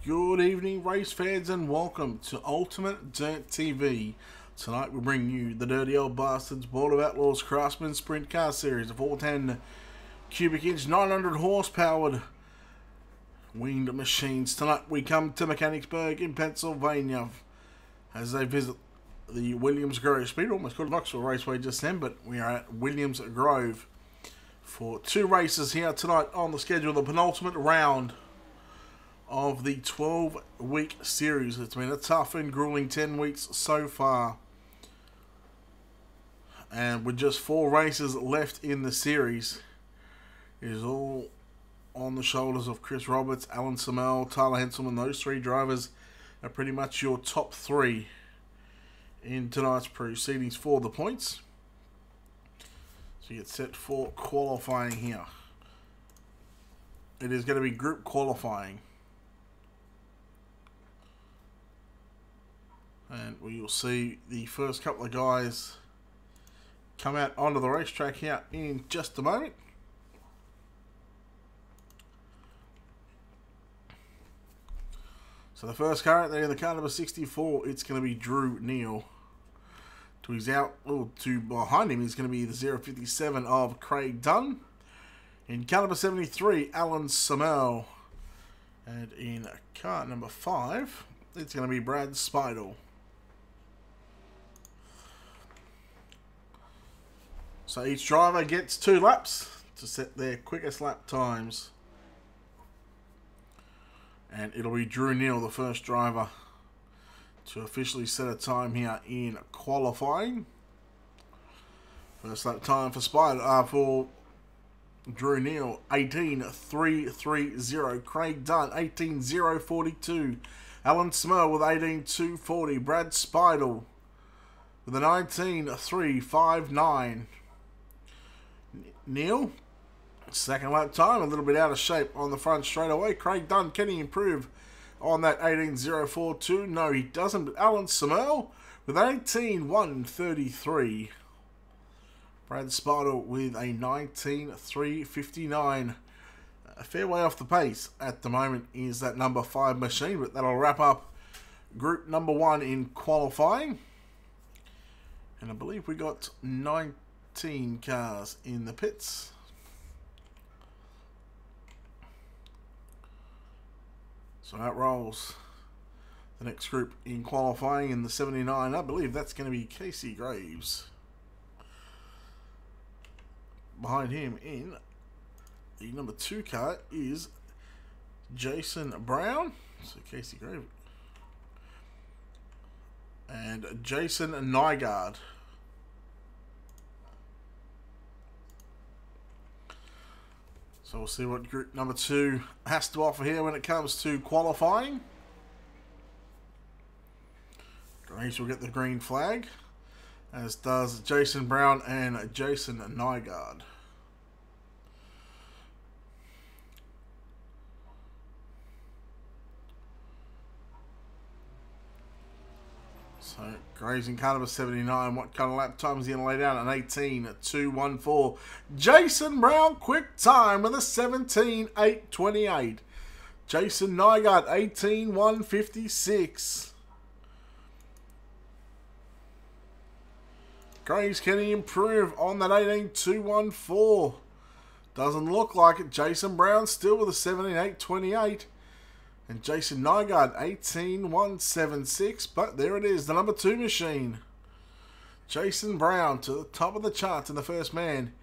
Good evening, race fans, and welcome to Ultimate Dirt TV. Tonight we bring you the Dirty Old Bastards World of Outlaws Craftsman Sprint Car Series, a 410 cubic inch, 900 horsepowered winged machines. Tonight we come to Mechanicsburg in Pennsylvania as they visit the Williams Grove Speed. Almost called Knoxville Raceway just then, but we are at Williams Grove for two races here tonight on the schedule. The penultimate round of the 12-week series. It's been a tough and grueling 10 weeks so far. And with just 4 races left in the series, it is all on the shoulders of Chris Roberts, Alan Samel, Tyler Henselman. Those 3 drivers are pretty much your top 3 in tonight's proceedings for the points. So you get set for qualifying here. It is going to be group qualifying. And we'll see the first couple of guys come out onto the racetrack here in just a moment. So the first car out there in the car number 64, it's going to be Drew Neal. To his behind him is going to be the 057 of Craig Dunn. In car number 73, Alan Samel. And in car number 5, it's going to be Brad Speidel. So each driver gets 2 laps to set their quickest lap times. And it'll be Drew Neal, the first driver, to officially set a time here in qualifying. First lap time for for Drew Neal, 18.330. Craig Dunn, 18.042. Alan Smurl with 18.240. Brad Speidel with a 19.359. Neal, second lap time, a little bit out of shape on the front straightaway. Craig Dunn, can he improve on that 18.042? No, he doesn't. But Alan Samel with 18.133. Brad Speidel with a 19.359. A fair way off the pace at the moment is that number 5 machine, but that'll wrap up group number 1 in qualifying. And I believe we got 19 cars in the pits. So out rolls the next group in qualifying in the 79. I believe that's going to be Casey Graves. Behind him in the number 2 car is Jason Brown. So Casey Graves. And Jason Nygaard. So we'll see what group number 2 has to offer here when it comes to qualifying. Graves will get the green flag, as does Jason Brown and Jason Nygaard. So Graves in car number 79. What kind of lap time is he going to lay down? An 18.214. Jason Brown, quick time with a 17.828. Jason Nygaard, 18.156. Graves, can he improve on that 18.214? Doesn't look like it. Jason Brown still with a 17.828. And Jason Nygaard, 18.176. But there it is, the number 2 machine. Jason Brown to the top of the charts, and the first man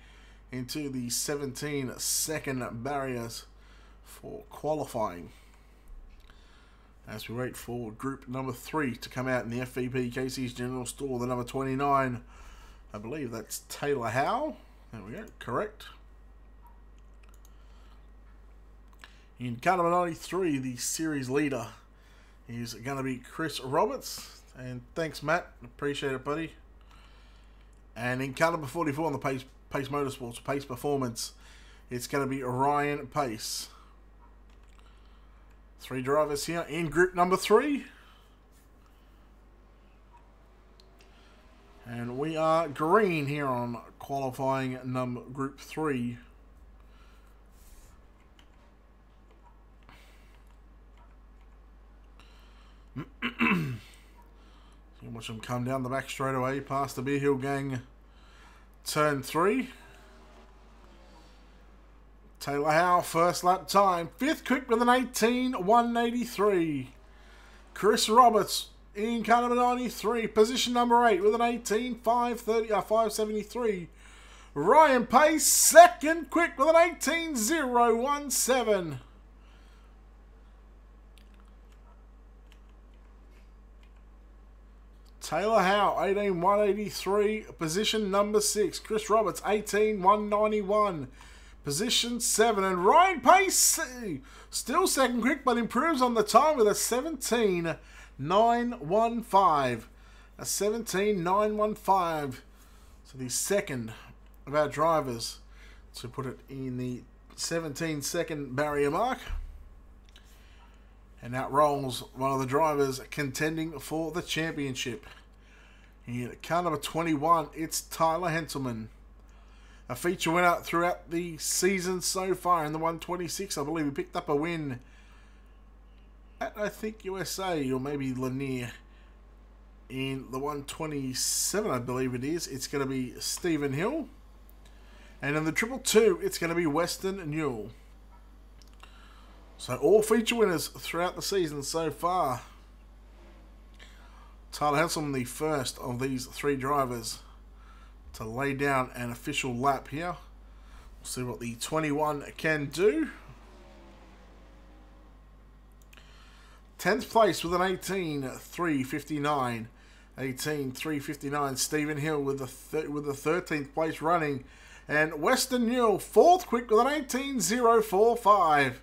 into the 17-second barriers for qualifying. As we wait for group number 3 to come out in the FVP Casey's General Store, the number 29. I believe that's Taylor Howe. There we go, correct. In car number 93, the series leader is going to be Chris Roberts. And thanks, Matt. Appreciate it, buddy. And in car number 44 on the Pace Motorsports, Pace Performance, it's going to be Ryan Pace. 3 drivers here in group number 3. And we are green here on qualifying group 3. You watch them come down the back straight away past the Beer Hill Gang. Turn 3. Taylor Howe, first lap time. 5th quick with an 18.183. Chris Roberts in car number 93. Position number 8 with an 18.573. Ryan Pace, second quick with an 18.017. Taylor Howe, 18.183. Position number 6. Chris Roberts, 18.191. Position 7. And Ryan Pace, still second quick, but improves on the time with a 17.915. A 17.915. So the second of our drivers to put it in the 17-second barrier mark. And out rolls one of the drivers contending for the championship. In car number 21, it's Tyler Henselman. A feature winner throughout the season so far in the 126. I believe he picked up a win at, I think, USA or maybe Lanier. In the 127, I believe it is, it's going to be Stephen Hill. And in the 222, it's going to be Weston Newell. So all feature winners throughout the season so far. Tyler Henselman, the first of these 3 drivers to lay down an official lap here. We'll see what the 21 can do. 10th place with an 18.359. 18.359. Stephen Hill with the 13th place running. And Weston Newell, 4th quick with an 18.045.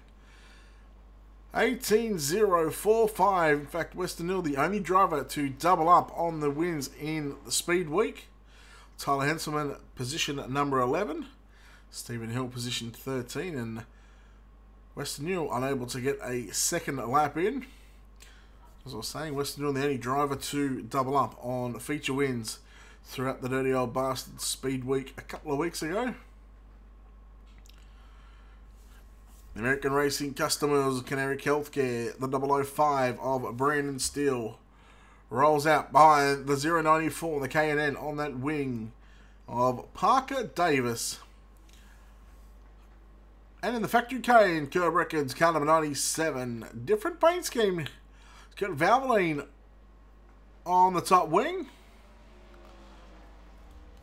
18.045. In fact, Weston Newell, the only driver to double up on the wins in the Speed Week. Tyler Henselman, position number 11. Stephen Hill, position 13. And Weston Newell unable to get a second lap in. As I was saying, Weston Newell, the only driver to double up on feature wins throughout the Dirty Old Bastard Speed Week a couple of weeks ago. The American Racing Customers, Canaric Healthcare, the 005 of Brandon Steele rolls out behind the 094, the K&N on that wing of Parker Davis. And in the Factory K in Curb Records, car number 97, different paint scheme. It's got Valvoline on the top wing.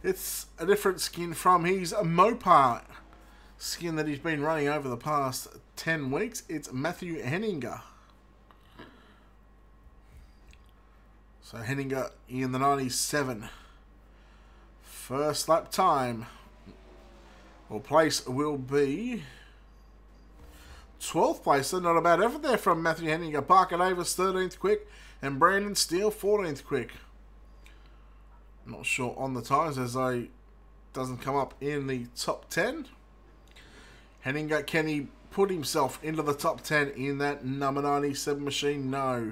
It's a different skin from his Mopar skin that he's been running over the past 10 weeks. It's Matthew Henninger. So Henninger in the 97. First lap time. Well, place will be 12th place. So not a bad effort there from Matthew Henninger. Parker Davis 13th quick. And Brandon Steele 14th quick. Not sure on the times as I doesn't come up in the top 10. Henninger, can he put himself into the top 10 in that number 97 machine? No.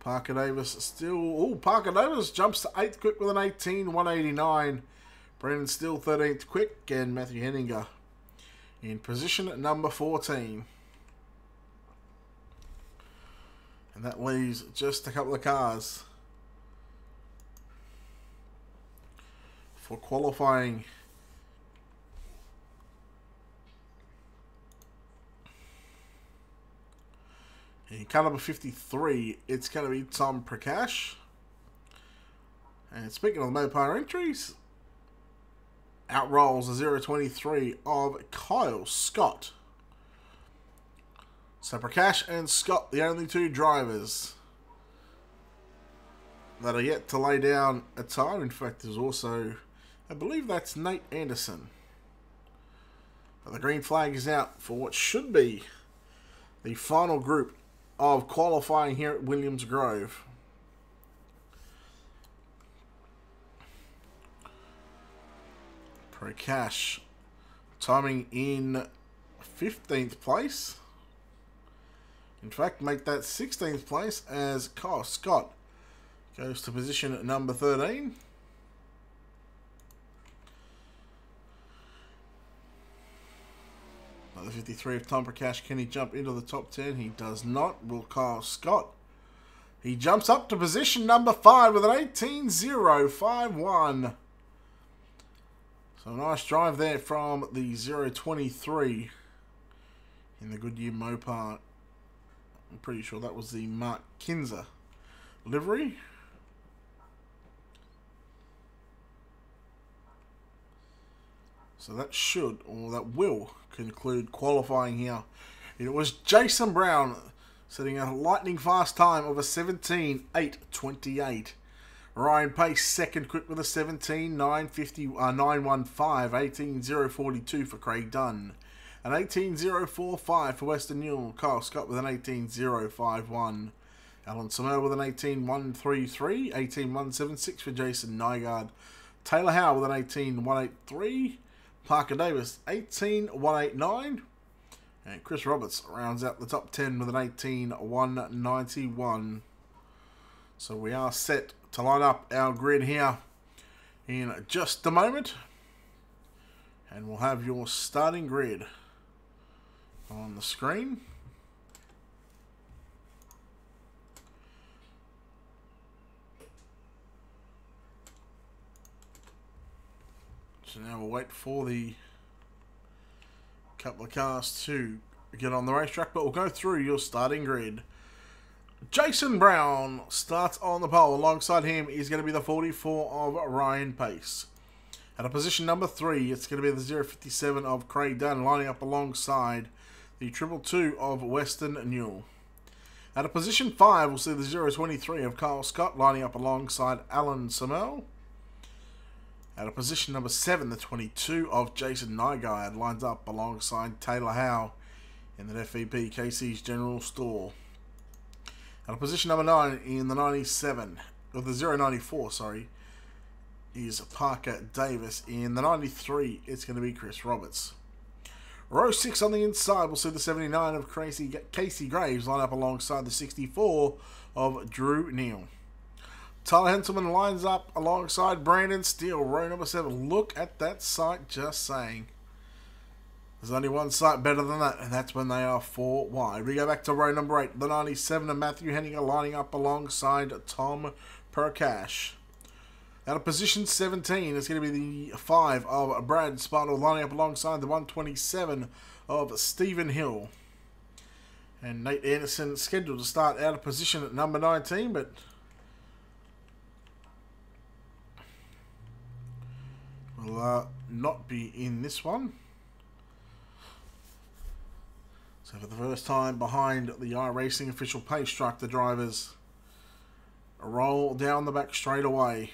Parker Davis still... Oh, Parker Davis jumps to 8th quick with an 18.189. Brandon Steele 13th quick. And Matthew Henninger in position number 14. And that leaves just a couple of cars for qualifying. In car number 53, it's going to be Tom Prakash. And speaking of the Mopar entries, out rolls the 023 of Kyle Scott. So Prakash and Scott, the only 2 drivers that are yet to lay down a time. In fact, there's also, I believe that's Nate Anderson. But the green flag is out for what should be the final group of qualifying here at Williams Grove. Prakash timing in 15th place. In fact, make that 16th place as Kyle Scott goes to position number 13. Another 53 of Tom Prakash. Can he jump into the top 10? He does not. Will Kyle Scott He jumps up to position number 5 with an 18.051. So a nice drive there from the 023 in the Goodyear Mopar. I'm pretty sure that was the Mark Kinzer livery. So that should, or that will, conclude qualifying here. It was Jason Brown setting a lightning fast time of a 17.828. Ryan Pace second quick with a 17.915, 18.042 for Craig Dunn. An 18.045 for Western Newell. Kyle Scott with an 18.051. Alan Samel with an 18.133. 18.176 for Jason Nygaard. Taylor Howe with an 18.183. Parker Davis 18.189. And Chris Roberts rounds out the top 10 with an 18.191. So we are set to line up our grid here in just a moment. And we'll have your starting grid on the screen. So now we'll wait for the couple of cars to get on the racetrack, but we'll go through your starting grid. Jason Brown starts on the pole. Alongside him is going to be the 44 of Ryan Pace. At a position number 3, it's going to be the 057 of Craig Dunn, lining up alongside the 222 of Western Newell. At a position 5, we'll see the 023 of Kyle Scott, lining up alongside Alan Samel. At a position number 7, the 22 of Jason Nygaard lines up alongside Taylor Howe in the FVP KC's General Store. At a position number 9 in the 97, or the 094, sorry, is Parker Davis. In the 93, it's going to be Chris Roberts. Row 6 on the inside, we'll see the 79 of Casey Graves line up alongside the 64 of Drew Neal. Tyler Henselman lines up alongside Brandon Steele, row number 7. Look at that sight, just saying. There's only one sight better than that, and that's when they are 4 wide. We go back to row number 8. The 97 of Matthew Henninger lining up alongside Tom Perkash. Out of position 17, it's going to be the 5 of Brad Spartle lining up alongside the 127 of Stephen Hill. And Nate Anderson scheduled to start out of position at number 19, but will not be in this one. So for the first time behind the iRacing official pace truck, the drivers roll down the back straight away.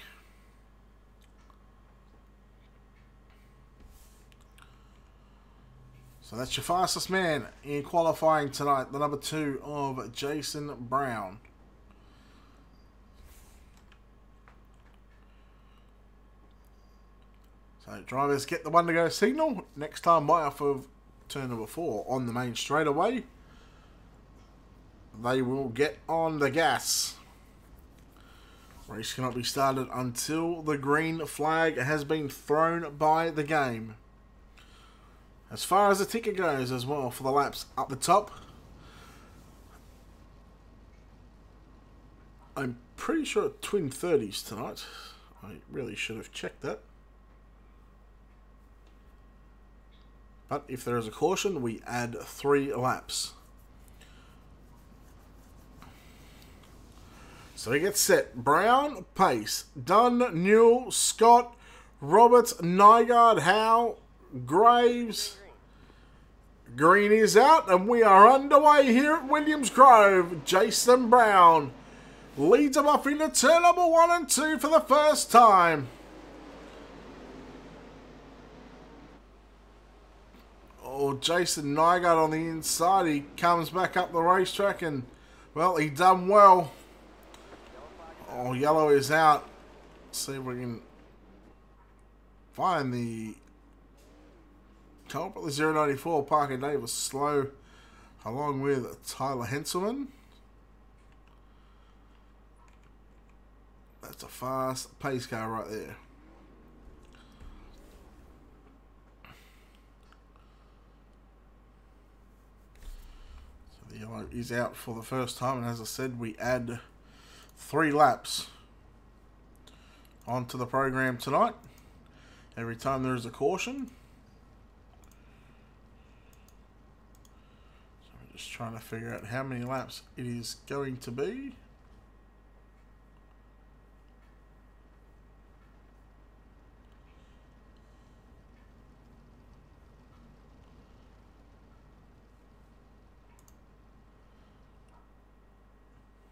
So that's your fastest man in qualifying tonight, the number 2 of Jason Brown. So drivers get the one to go signal. Next time by off of turn number 4 on the main straightaway, they will get on the gas. Race cannot be started until the green flag has been thrown by the game. As far as the ticker goes as well for the laps up the top, I'm pretty sure twin 30s tonight. I really should have checked that. But if there is a caution, we add 3 laps. So he gets set. Brown, Pace, Dunn, Newell, Scott, Roberts, Nygaard, Howe, Graves. Green is out, and we are underway here at Williams Grove. Jason Brown leads them off into turn number 1 and 2 for the first time. Oh, Jason Nygaard on the inside. He comes back up the racetrack and, well, he done well. Oh, yellow is out. Let's see if we can find the culprit. The 094, Parker Davis, slow along with Tyler Henselman. That's a fast pace car right there. So the yellow is out for the first time, and as I said, we add 3 laps onto the program tonight. Every time there is a caution. So I'm just trying to figure out how many laps it is going to be.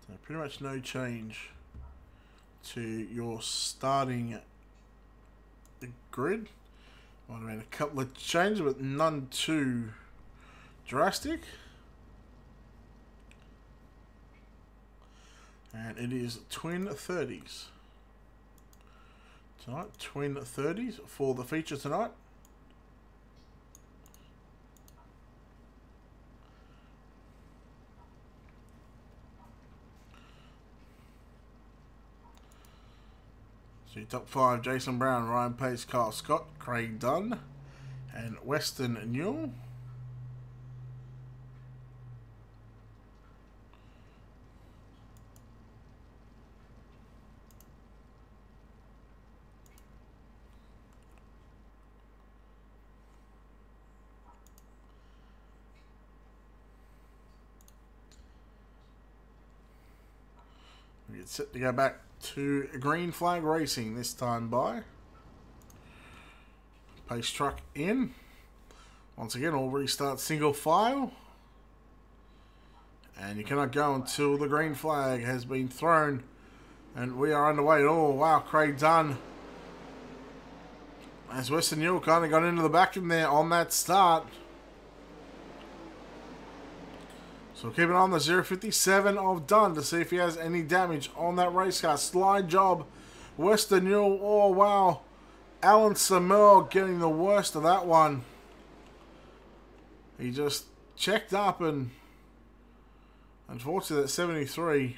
So pretty much no change to your starting grid. Might have been a couple of changes, but none too drastic. And it is twin 30s tonight. Twin 30s for the feature tonight. So your top 5, Jason Brown, Ryan Pace, Kyle Scott, Craig Dunn, and Weston Newell. We get set to go back to green flag racing this time by Pace truck in. Once again, all restart single file. And you cannot go until the green flag has been thrown. And we are underway. Oh, wow, Craig Dunn. As Weston Newell kind of got into the back of there on that start. So keep it on the 057 of Dunn to see if he has any damage on that race car. Slide job. Weston Newell. Oh, wow. Alan Samel getting the worst of that one. He just checked up and unfortunately that 73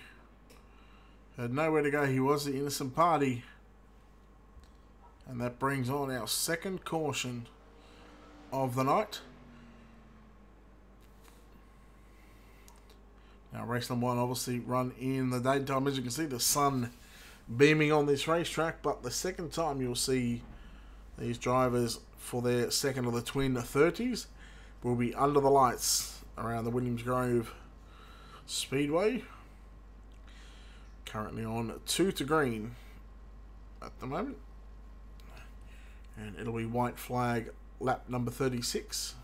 had nowhere to go. He was the innocent party. And that brings on our second caution of the night. Now, race number 1 obviously run in the daytime. As you can see, the sun beaming on this racetrack. But the second time you'll see these drivers for their second of the twin 30s will be under the lights around the Williams Grove Speedway. Currently on 2 to green at the moment. And it'll be white flag lap number 36.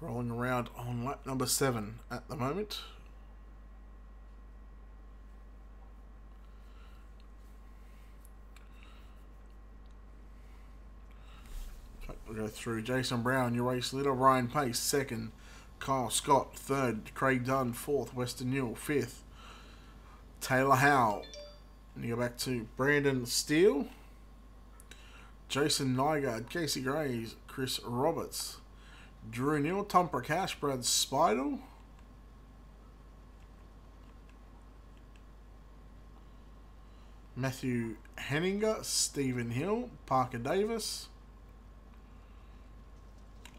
Rolling around on lap number 7 at the moment. We'll go through Jason Brown, your race leader. Ryan Pace, 2nd. Kyle Scott, 3rd. Craig Dunn, 4th. Weston Newell, 5th. Taylor Howe. And you go back to Brandon Steele. Jason Nygaard, Casey Grays, Chris Roberts. Drew Neal, Tom Prakash, Brad Speidel. Matthew Henninger, Stephen Hill, Parker Davis,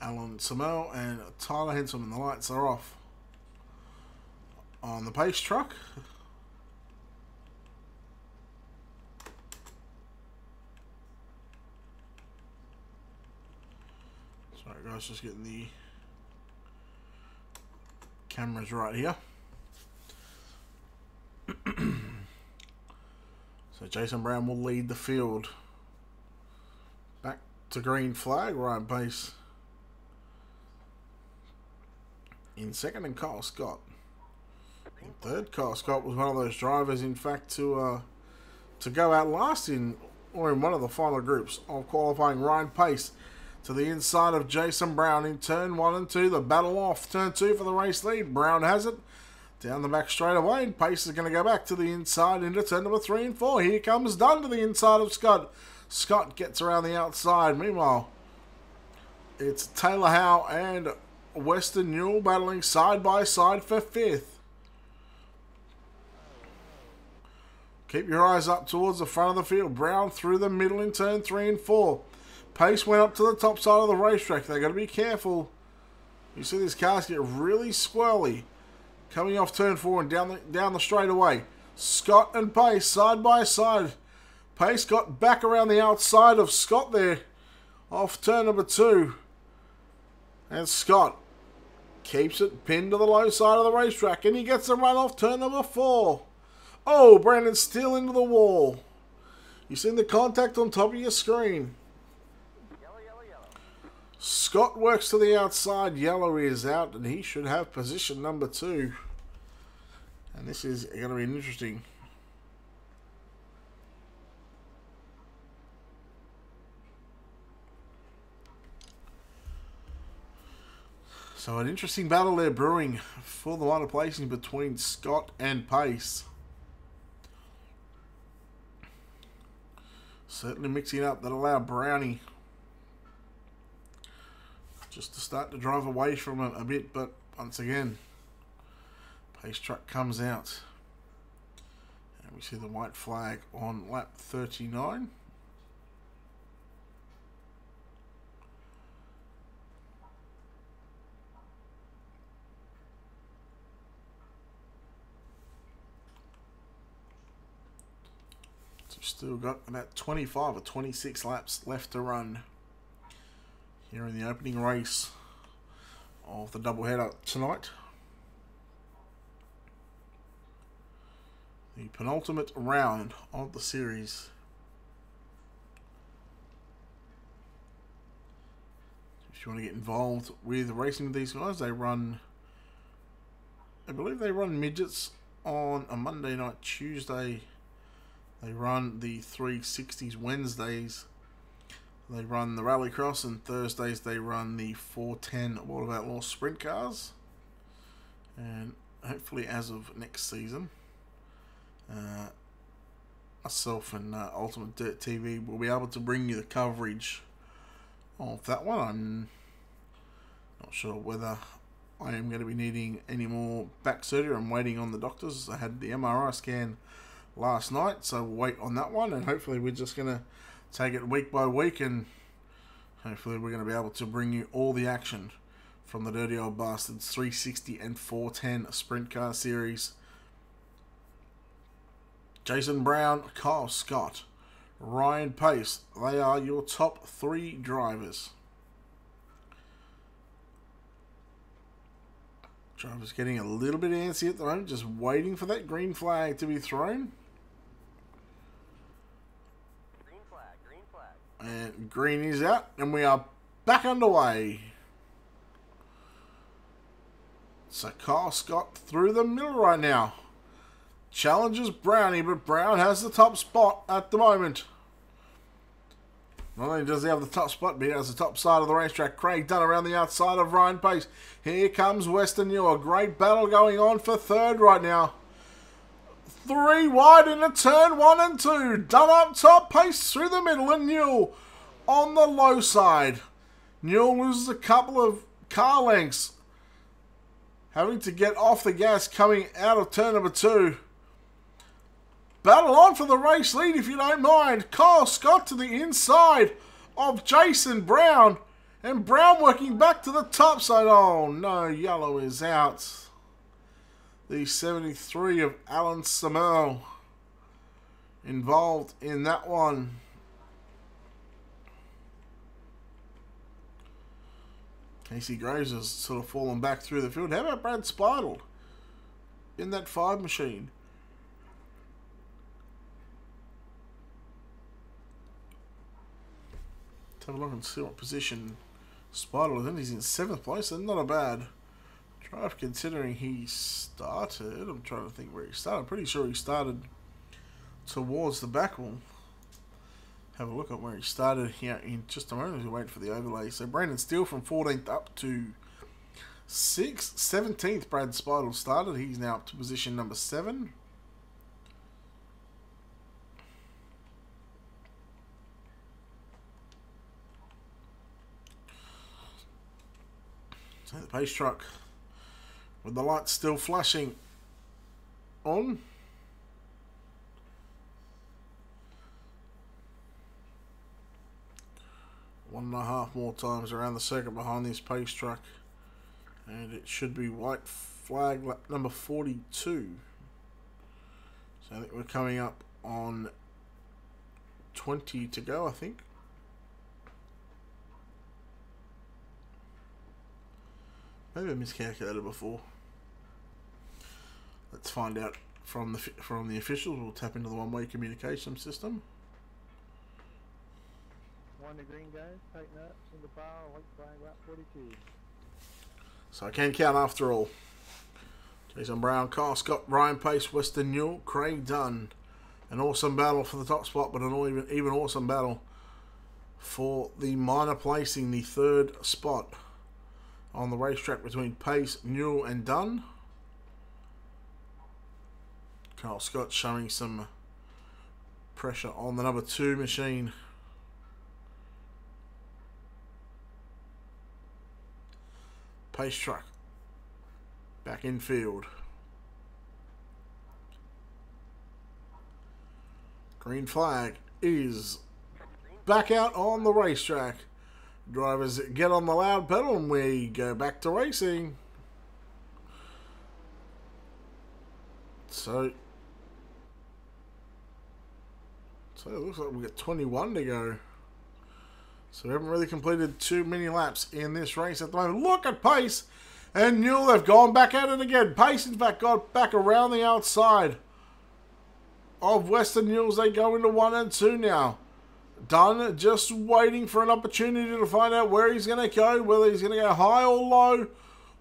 Alan Samel, and Tyler Henson. And the lights are off on the Pace truck. Sorry guys, just getting the cameras right here. So Jason Brown will lead the field. Back to green flag, Ryan Pace in 2nd, and Kyle Scott in 3rd. Kyle Scott was one of those drivers, in fact, to go out last in one of the final groups of qualifying. Ryan Pace to the inside of Jason Brown in turn 1 and 2. The battle off. Turn 2 for the race lead. Brown has it. Down the back straight away, and Pace is going to go back to the inside into turn number 3 and 4. Here comes Dunn to the inside of Scott. Scott gets around the outside. Meanwhile, it's Taylor Howe and Weston Newell battling side by side for 5th. Keep your eyes up towards the front of the field. Brown through the middle in turn 3 and 4. Pace went up to the top side of the racetrack. They got to be careful. You see these cars get really squirrely. Coming off turn 4 and down the straightaway. Scott and Pace side by side. Pace got back around the outside of Scott there. Off turn number 2. And Scott keeps it pinned to the low side of the racetrack. And he gets a run off turn number 4. Oh, Brandon's still into the wall. You've seen the contact on top of your screen. Yellow, yellow, yellow. Scott works to the outside. Yellow is out, and he should have position number 2. And this is going to be interesting. So an interesting battle there brewing for the minor placing between Scott and Pace. Certainly mixing up that allow Brownie just to start to drive away from him a bit, but once again, Pace truck comes out. And we see the white flag on lap 39. Still got about 25 or 26 laps left to run here in the opening race of the doubleheader tonight. The penultimate round of the series. If you want to get involved with racing with these guys, they run, I believe they run midgets on a Monday night, Tuesday. They run the 360s Wednesdays. They run the Rallycross, and Thursdays they run the 410 World of Outlaws Sprint Cars. And hopefully as of next season, myself and Ultimate Dirt TV will be able to bring you the coverage of that one. I'm not sure whether I am going to be needing any more back surgery. I'm waiting on the doctors. I had the MRI scan last night, so we'll wait on that one, and hopefully we're just going to take it week by week, and hopefully we're going to be able to bring you all the action from the Dirty Old Bastards 360 and 410 Sprint Car Series. Jason Brown, Kyle Scott, Ryan Pace, they are your top 3 drivers. Drivers getting a little bit antsy at the moment, just waiting for that green flag to be thrown. And green is out, and we are back underway. So Kyle Scott through the middle right now. Challenges Brownie, but Brown has the top spot at the moment. Not only does he have the top spot, but he has the top side of the racetrack. Craig Dunn around the outside of Ryan Pace. Here comes Western New. A great battle going on for third right now. 3 wide into turn 1 and 2. Dunn up top, Pace through the middle, and Newell on the low side. Newell loses a couple of car lengths, having to get off the gas coming out of turn number 2. Battle on for the race lead if you don't mind. Kyle Scott to the inside of Jason Brown, and Brown working back to the top side. Oh no, yellow is out. The 73 of Alan Samel involved in that one. Casey Graves has sort of fallen back through the field. How about Brad Speidel in that 5 machine? Let's have a look and see what position Speidel is in. He's in 7th place, and not a bad drive considering he started. I'm trying to think where he started. I'm pretty sure he started towards the back. We'll have a look at where he started here in just a moment as we wait for the overlay. So Brandon Steele from 14th up to 6th. 17th Brad Speidel started. He's now up to position number 7. So the Pace truck with the lights still flashing on. 1.5 more times around the circuit behind this pace truck. And it should be white flag lap number 42. So I think we're coming up on 20 to go, I think. Maybe I miscalculated before. Let's find out from the officials. We'll tap into the one-way communication system. One to green, guys. Tighten up. Single file. White flag lap 42. So I can count after all. Jason Brown, Kyle Scott, Ryan Pace, Weston Newell, Craig Dunn. An awesome battle for the top spot, but an even awesome battle for the minor placing, the third spot on the racetrack between Pace, Newell and Dunn. Kyle Scott showing some pressure on the number 2 machine. Pace truck back in field. Green flag is back out on the racetrack. Drivers get on the loud pedal and we go back to racing. So it looks like we've got 21 to go. So we haven't really completed too many laps in this race at the moment. Look at Pace and Newell have gone back at it again. Pace, in fact, got back around the outside of Western Newell. They go into 1 and 2 now. Dunn just waiting for an opportunity to find out where he's going to go, whether he's going to go high or low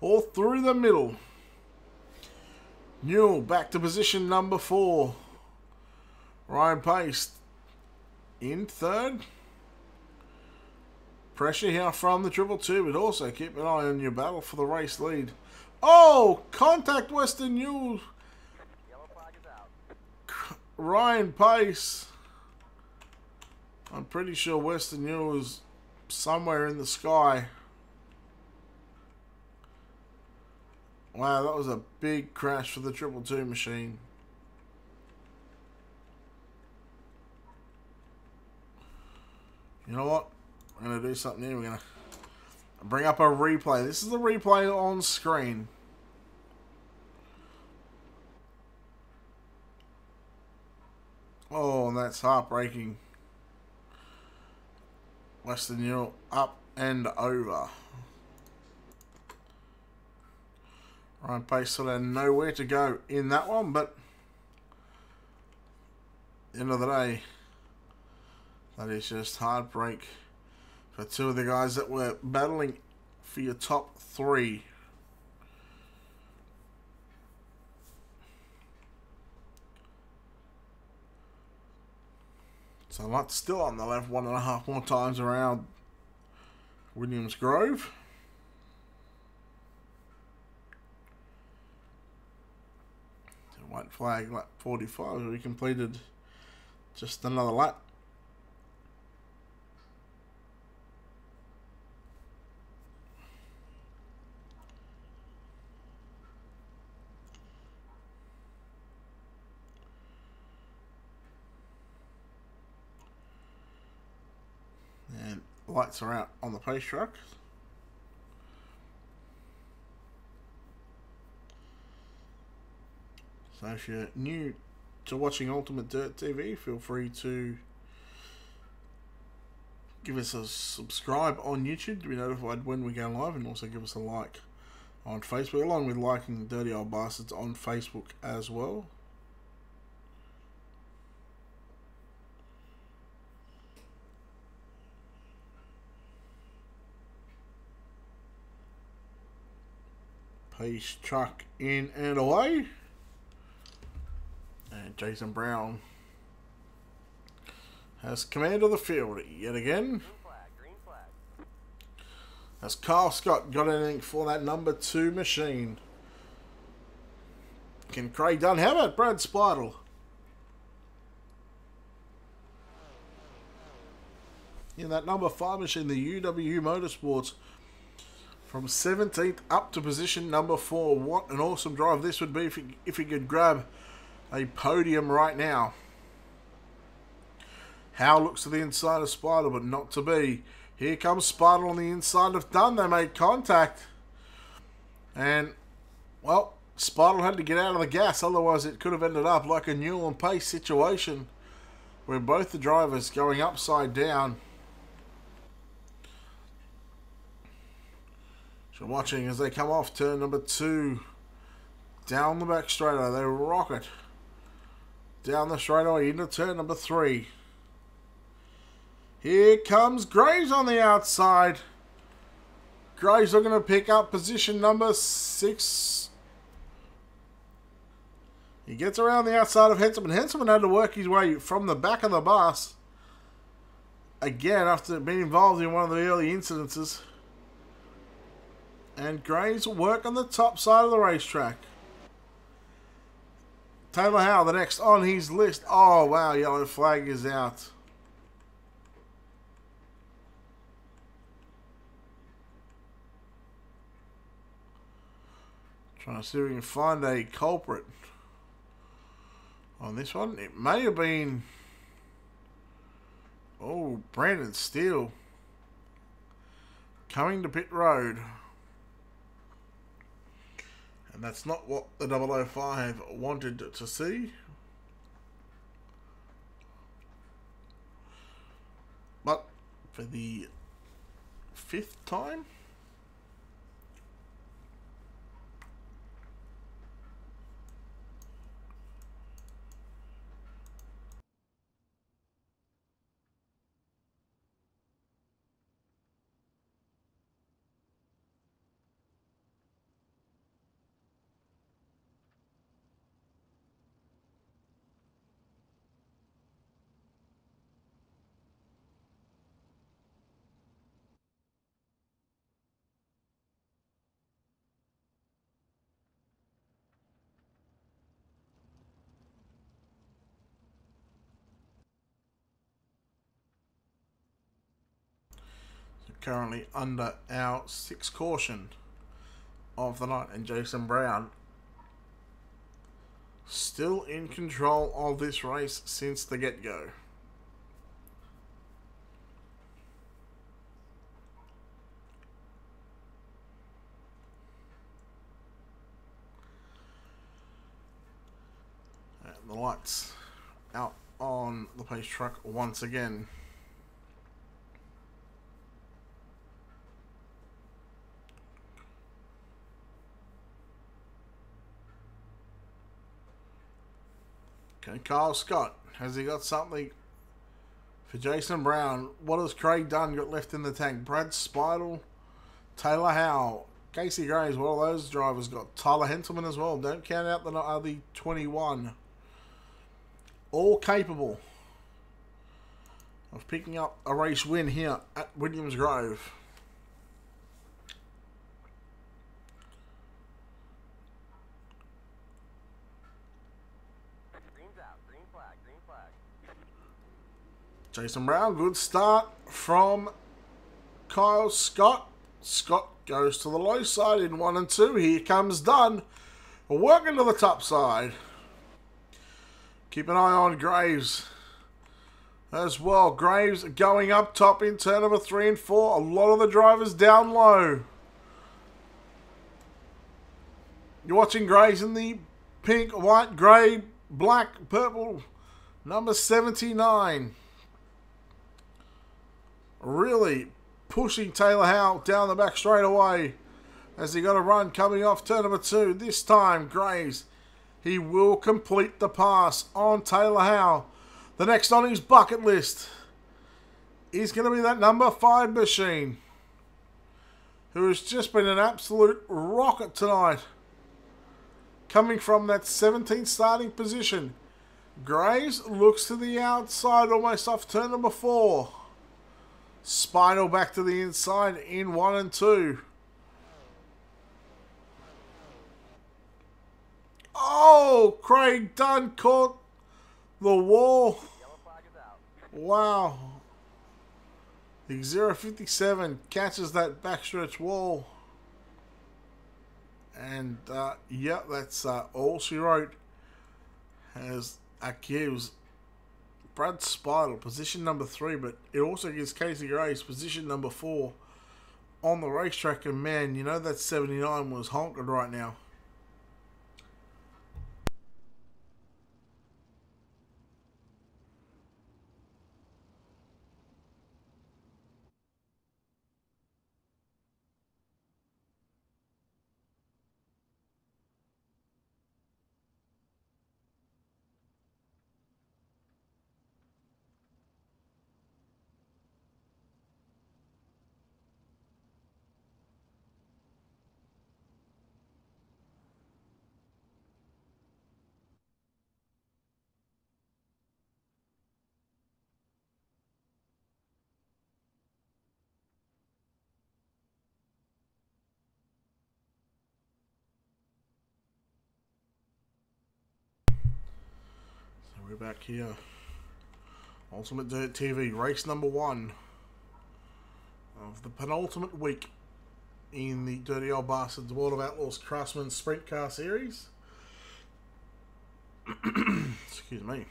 or through the middle. Newell back to position number 4. Ryan Pace in third. Pressure here from the 222, but also keep an eye on your battle for the race lead. Oh, contact Western Newell. Yellow flag is out. Ryan Pace. I'm pretty sure Western Newell is somewhere in the sky. Wow, that was a big crash for the 222 machine. You know what? We're going to do something here. We're going to bring up a replay. This is the replay on screen. Oh, and that's heartbreaking. Western Newell up and over. Ryan Pace sort of nowhere to go in that one, but at the end of the day, that is just heartbreak for 2 of the guys that were battling for your top 3. So that's still on the left 1.5 more times around Williams Grove. So white flag lap 45. We completed just another lap. And lights are out on the pace truck. So if you're new to watching Ultimate Dirt TV, feel free to give us a subscribe on YouTube to be notified when we go live, and also give us a like on Facebook, along with liking Dirty Old Bastards on Facebook as well. Pace truck in and away. And Jason Brown has command of the field yet again. Green flag. Has Kyle Scott got anything for that number 2 machine? Can Craig Dunn? How about Brad Spidle? In that number 5 machine, the UW Motorsports, from 17th up to position number 4. What an awesome drive this would be if he could grab a podium right now. Howe looks to the inside of Spider, but not to be. Here comes Sparta on the inside of Dunn. They made contact. And, well, Sparta had to get out of the gas. Otherwise, it could have ended up like a Newell and Pace situation where both the drivers going upside down. So watching as they come off turn number 2. Down the back straightaway. They rocket down the straightaway into turn number 3. Here comes Graves on the outside. Graves are going to pick up position number 6. He gets around the outside of Henselman. Henselman had to work his way from the back of the bus. Again, after being involved in one of the early incidences. And Graves will work on the top side of the racetrack. Taylor Howe, the next on his list. Oh, wow, yellow flag is out. Trying to see if we can find a culprit on this one. It may have been... Oh, Brandon Steele coming to pit road. And that's not what the 005 wanted to see. But for the 5th time... Currently under our 6th caution of the night, and Jason Brown still in control of this race since the get-go. And the lights out on the pace truck once again. Okay, Kyle Scott, has he got something for Jason Brown? What has Craig Dunn got left in the tank? Brad Speidel, Taylor Howe, Casey Graves, what are those drivers got? Tyler Henselman as well. Don't count out the 21. All capable of picking up a race win here at Williams Grove. Jason Brown, good start from Kyle Scott. Scott goes to the low side in 1 and 2. Here comes Dunn, working to the top side. Keep an eye on Graves as well. Graves going up top in turn number 3 and 4. A lot of the drivers down low. You're watching Graves in the pink, white, grey, black, purple, number 79. Really pushing Taylor Howe down the back straight away as he got a run coming off turn number 2. This time, Graves, he will complete the pass on Taylor Howe. The next on his bucket list is going to be that number 5 machine, who has just been an absolute rocket tonight. Coming from that 17th starting position. Graves looks to the outside, almost off turn number 4. Spinal back to the inside in 1 and 2. Oh, Craig Dunn caught the wall. Wow. The 057 catches that backstretch wall. And, yeah, that's all she wrote. As Akiv's Brad Spidle, position number 3, but it also gives Casey Grace position number 4 on the racetrack. And man, you know that 79 was honking right now. We're back here. Ultimate Dirt TV, race number 1 of the penultimate week in the Dirty Old Bastards World of Outlaws Craftsman Sprint Car Series. Excuse me.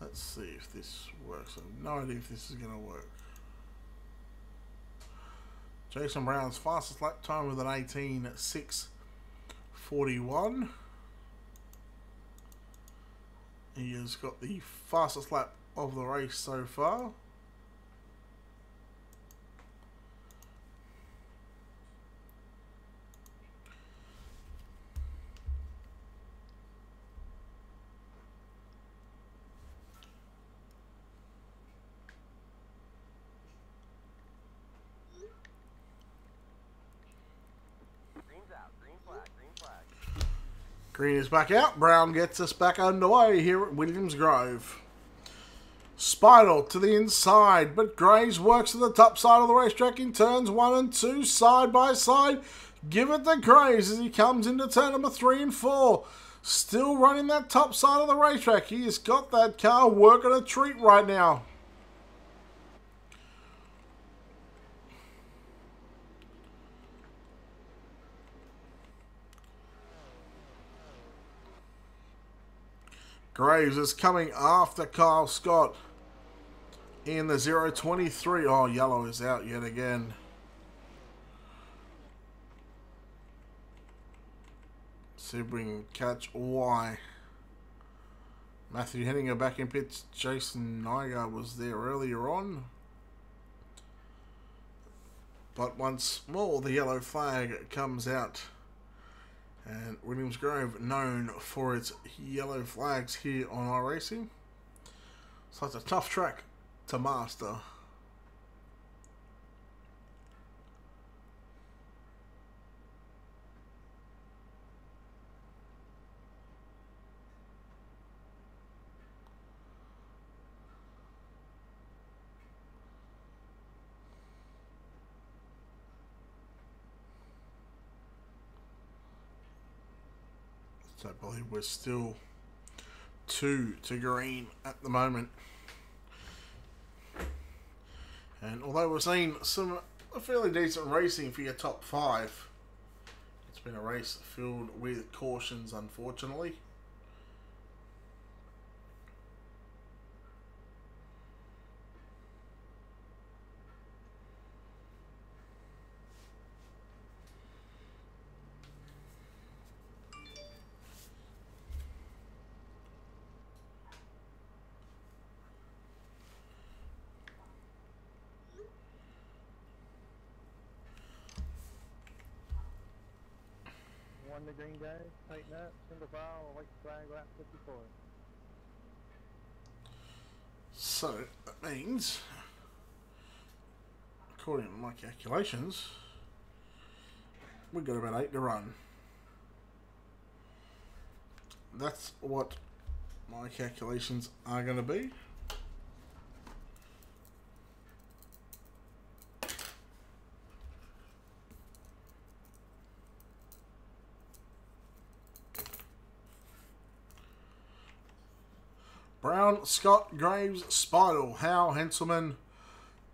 Let's see if this works. I have no idea if this is going to work. Jason Brown's fastest lap time with an 18.641. He has got the fastest lap of the race so far. Green is back out. Brown gets us back underway here at Williams Grove. Spidle to the inside, but Graves works to the top side of the racetrack in turns 1 and 2, side by side. Give it to Graves as he comes into turn number 3 and 4. Still running that top side of the racetrack. He has got that car working a treat right now. Graves is coming after Kyle Scott in the 023. Oh, yellow is out yet again. See if we can catch Y. Matthew Henninger back in pits. Jason Nygaard was there earlier on. But once more, the yellow flag comes out. And Williams Grove, known for its yellow flags here on iRacing. So it's a tough track to master. So I believe we're still 2 to green at the moment. And although we're seeing some fairly decent racing for your top 5, it's been a race filled with cautions, unfortunately. One the green guys, tighten up, single file, white flag, lap 54. So that means, according to my calculations, we've got about 8 to run. That's what my calculations are going to be. Brown, Scott, Graves, Spidle, Howe, Henselman,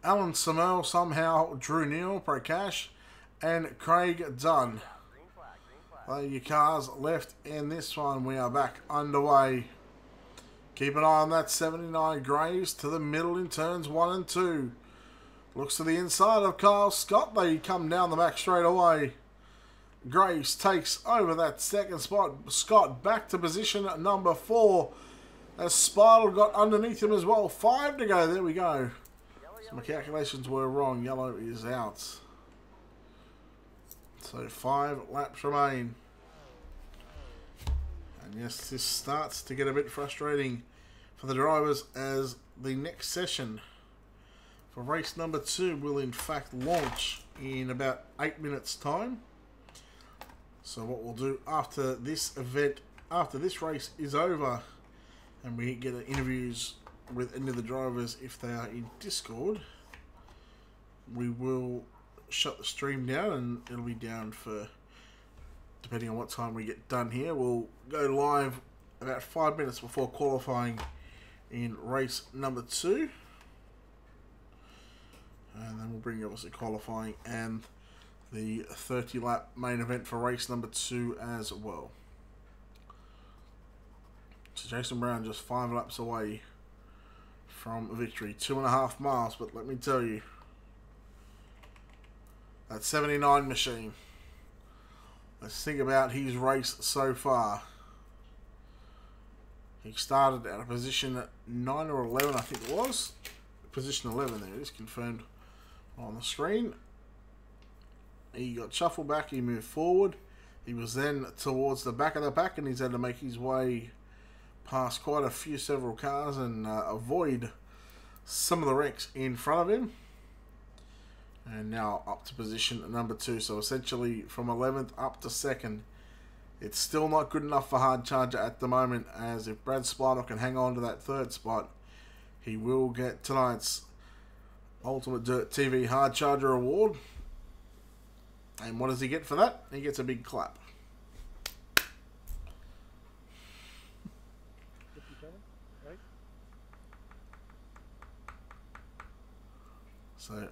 Alan Samel, somehow Drew Neal, Prakash, and Craig Dunn. There are your cars left in this one. We are back underway. Keep an eye on that 79 Graves to the middle in turns 1 and 2. Looks to the inside of Kyle Scott. They come down the back straight away. Graves takes over that second spot. Scott back to position at number 4. As Spiral got underneath him as well. 5 to go. There we go. So my calculations were wrong. Yellow is out. So 5 laps remain. And yes, this starts to get a bit frustrating for the drivers as the next session for race number 2 will in fact launch in about 8 minutes time. So what we'll do after this event, after this race is over, and we get interviews with any of the drivers if they are in Discord, we will shut the stream down and it'll be down for, depending on what time we get done here, we'll go live about 5 minutes before qualifying in race number 2. And then we'll bring you obviously qualifying and the 30 lap main event for race number 2 as well. So Jason Brown just 5 laps away from victory. 2.5 miles, but let me tell you, that 79 machine. Let's think about his race so far. He started at a position 9 or 11, I think it was. Position 11 there, it is confirmed on the screen. He got shuffled back, he moved forward. He was then towards the back of the pack and he's had to make his way past quite a few several cars and avoid some of the wrecks in front of him. And now up to position number 2. So essentially from 11th up to 2nd. It's still not good enough for Hard Charger at the moment, as if Brad Spider can hang on to that 3rd spot, he will get tonight's Ultimate Dirt TV Hard Charger Award. And what does he get for that? He gets a big clap. 57, right? So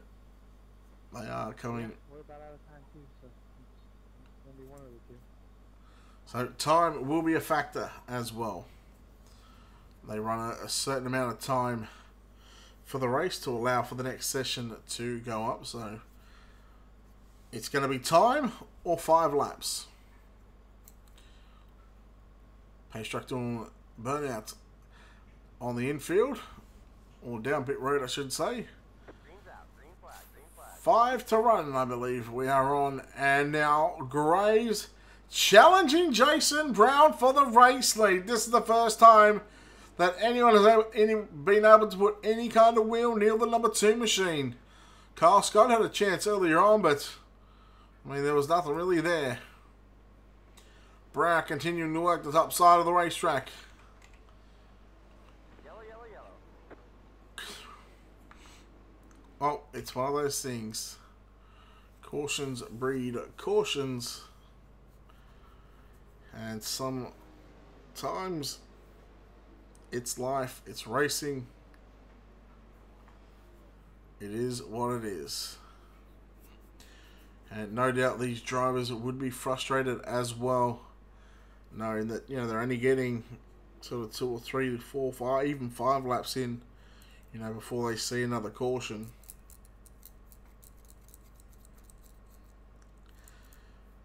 they are coming. We're about out of time too, so it's going to be one of the two. So time will be a factor as well. They run a certain amount of time for the race to allow for the next session to go up. So it's going to be time or 5 laps. Pace truck doing burnout on the infield, or down pit road I should say. 5 to run, I believe we are on. And now Graves challenging Jason Brown for the race lead. This is the first time that anyone has been able to put any kind of wheel near the number 2 machine. Kyle Scott had a chance earlier on, but I mean, there was nothing really there. Brown continuing to work the top side of the racetrack. Yellow, yellow, yellow. Oh, it's one of those things. Cautions breed cautions. And sometimes it's life, it's racing. It is what it is. And no doubt these drivers would be frustrated as well, knowing that, you know, they're only getting sort of 2 or 3 to 4, 5, even 5 laps in, you know, before they see another caution.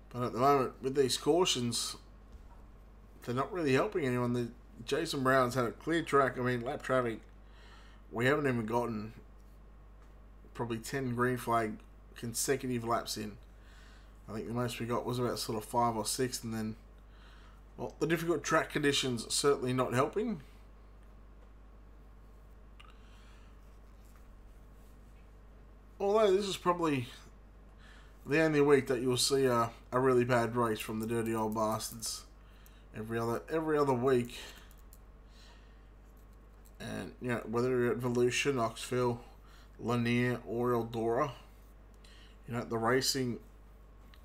But at the moment, with these cautions, they're not really helping anyone. Jason Brown's had a clear track. I mean, lap traffic, we haven't even gotten probably 10 green flag consecutive laps in. I think the most we got was about sort of 5 or 6, and then, well, the difficult track conditions certainly not helping. Although this is probably the only week that you'll see a really bad race from the Dirty Old Bastards. Every other week, and you know, whether you're at Volusia, Knoxville, Lanier, or Eldora, you know, the racing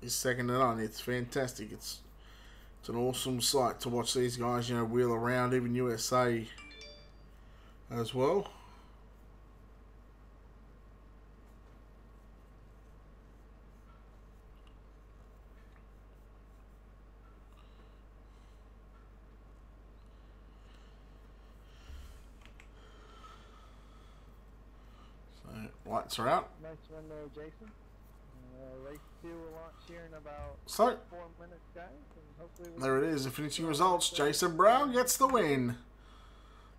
is second to none. It's fantastic. It's an awesome sight to watch these guys, you know, wheel around, even USA as well. lights are out. Nice one there, Jason. Race 2 will launch here in about So, 4 minutes, guys. And hopefully there it is, the finishing results. Jason Brown gets the win.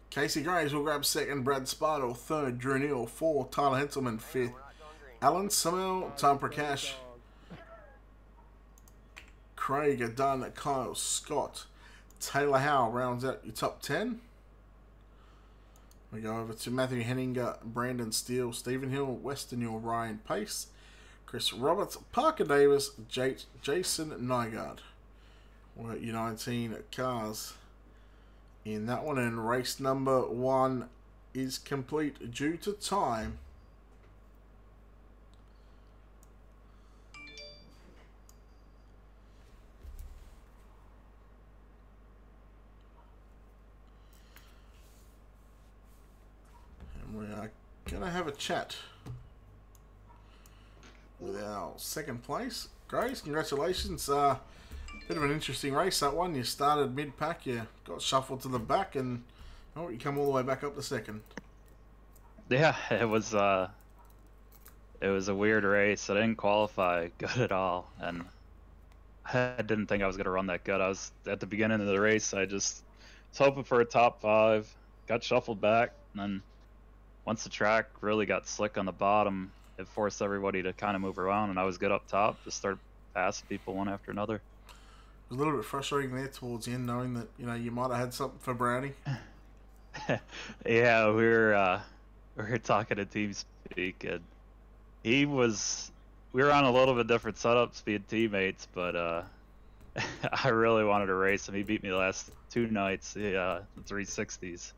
Casey Graves will grab second, Brad Spartle third, Drew Neal fourth, Tyler Henselman fifth, Alan Samel, Tom Prakash, Craig Dunn, Kyle Scott, Taylor Howe rounds out your top 10. We go over to Matthew Henninger, Brandon Steele, Stephen Hill, Weston Hill, Ryan Pace, Chris Roberts, Parker Davis, Jason Nygaard. We're at your 19 cars in that one, and race number 1 is complete due to time. And we are going to have a chat with our second place. Grace, congratulations. Bit of an interesting race, that one. You started mid-pack, you got shuffled to the back, and oh, you come all the way back up to second. Yeah, it was a weird race. I didn't qualify good at all, and I didn't think I was gonna run that good. I was at the beginning of the race. I just was hoping for a top 5. Got shuffled back, and then once the track really got slick on the bottom, it forced everybody to kind of move around, and I was good up top. Just started passing people one after another. It was a little bit frustrating there towards the end, knowing that you might have had something for Brownie. Yeah, we were talking to TeamSpeak, and we were on a little bit different setups being teammates, but I really wanted to race him. He beat me the last 2 nights, the 360s.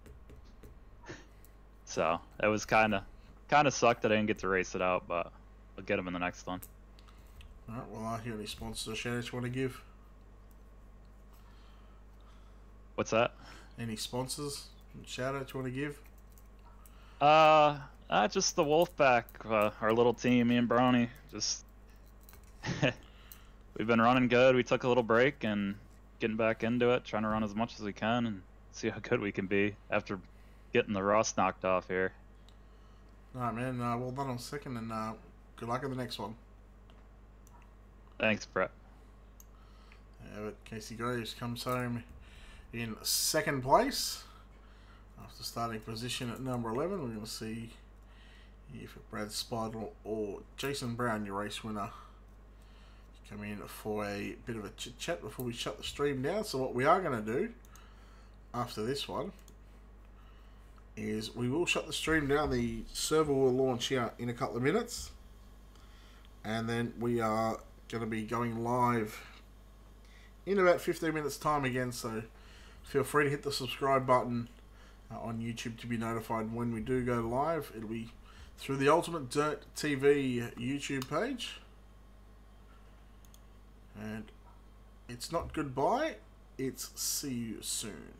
So it was kind of sucked that I didn't get to race it out, but I'll get him in the next one. All right. Well, are here any sponsors or shout-outs you want to give? What's that? Any sponsors and shout-outs you want to give? Just the Wolfpack, our little team, me and Brownie. Just we've been running good. We took a little break and getting back into it, trying to run as much as we can and see how good we can be after getting the rust knocked off here. All right, man. Well done on second, and good luck in the next one. Thanks, Brett. Yeah, but Casey Graves comes home in second place after starting position at number 11. We're going to see if Brad Spidle or Jason Brown, your race winner, come in for a bit of a chit chat before we shut the stream down. So what we are going to do after this one is we will shut the stream down. The server will launch here in a couple of minutes, and then we are going to be going live in about 15 minutes time again, so feel free to hit the subscribe button on YouTube to be notified when we do go live. It'll be through the Ultimate Dirt TV YouTube page, and it's not goodbye, it's see you soon.